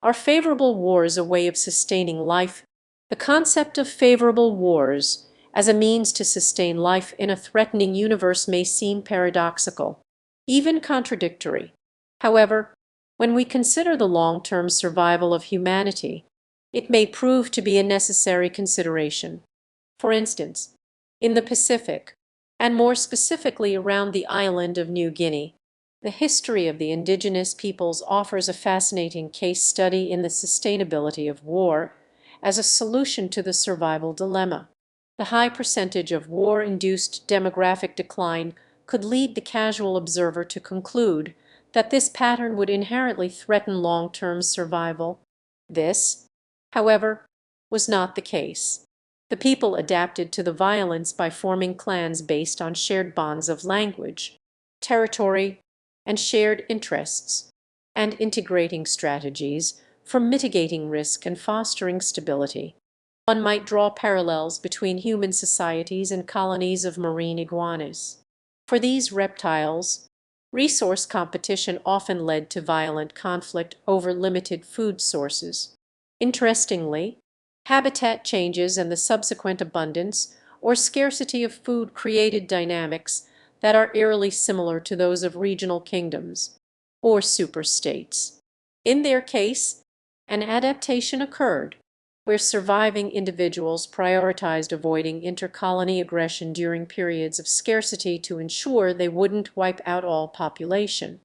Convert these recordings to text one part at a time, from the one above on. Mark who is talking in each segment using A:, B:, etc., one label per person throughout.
A: Are favorable wars a way of sustaining life? The concept of favorable wars as a means to sustain life in a threatening universe may seem paradoxical, even contradictory. However, when we consider the long-term survival of humanity, it may prove to be a necessary consideration. For instance, in the Pacific, and more specifically around the island of New Guinea, the history of the indigenous peoples offers a fascinating case study in the sustainability of war as a solution to the survival dilemma. The high percentage of war-induced demographic decline could lead the casual observer to conclude that this pattern would inherently threaten long-term survival. This, however, was not the case. The people adapted to the violence by forming clans based on shared bonds of language, territory, and shared interests, and integrating strategies for mitigating risk and fostering stability. One might draw parallels between human societies and colonies of marine iguanas. For these reptiles, resource competition often led to violent conflict over limited food sources. Interestingly, habitat changes and the subsequent abundance or scarcity of food created dynamics that are eerily similar to those of regional kingdoms or superstates. In their case, an adaptation occurred where surviving individuals prioritized avoiding intercolony aggression during periods of scarcity to ensure they wouldn't wipe out all population.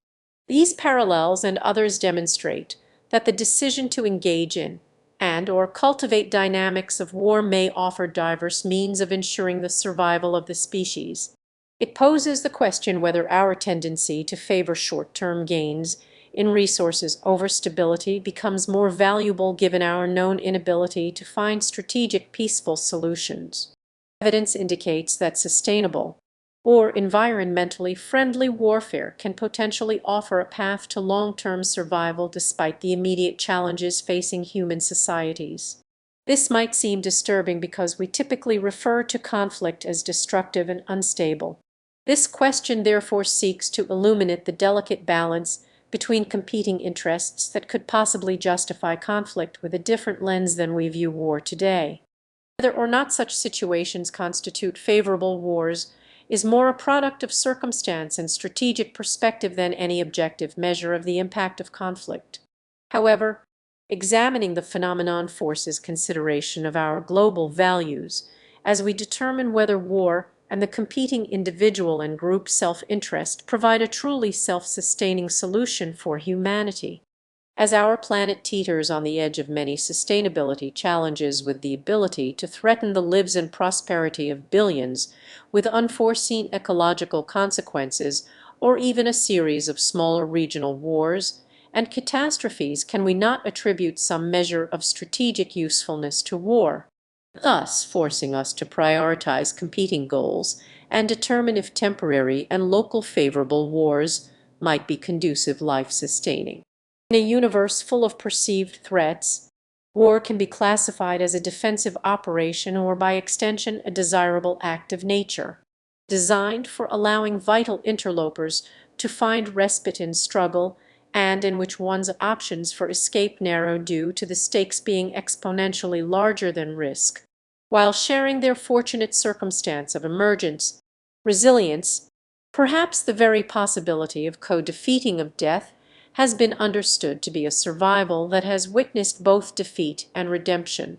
A: These parallels and others demonstrate that the decision to engage in and/or cultivate dynamics of war may offer diverse means of ensuring the survival of the species. It poses the question whether our tendency to favor short-term gains in resources over stability becomes more valuable given our known inability to find strategic peaceful solutions. Evidence indicates that sustainable or environmentally friendly warfare can potentially offer a path to long-term survival despite the immediate challenges facing human societies. This might seem disturbing because we typically refer to conflict as destructive and unstable. This question therefore seeks to illuminate the delicate balance between competing interests that could possibly justify conflict with a different lens than we view war today. Whether or not such situations constitute favorable wars is more a product of circumstance and strategic perspective than any objective measure of the impact of conflict. However, examining the phenomenon forces consideration of our global values as we determine whether war and the competing individual and group self-interest provide a truly self-sustaining solution for humanity. As our planet teeters on the edge of many sustainability challenges with the ability to threaten the lives and prosperity of billions with unforeseen ecological consequences or even a series of smaller regional wars and catastrophes, can we not attribute some measure of strategic usefulness to war, thus forcing us to prioritize competing goals and determine if temporary and local favorable wars might be conducive life-sustaining? In a universe full of perceived threats, war can be classified as a defensive operation or by extension a desirable act of nature, designed for allowing vital interlopers to find respite in struggle and in which one's options for escape narrow due to the stakes being exponentially larger than risk, while sharing their fortunate circumstance of emergence, resilience, perhaps the very possibility of co-defeating of death has been understood to be a survival that has witnessed both defeat and redemption.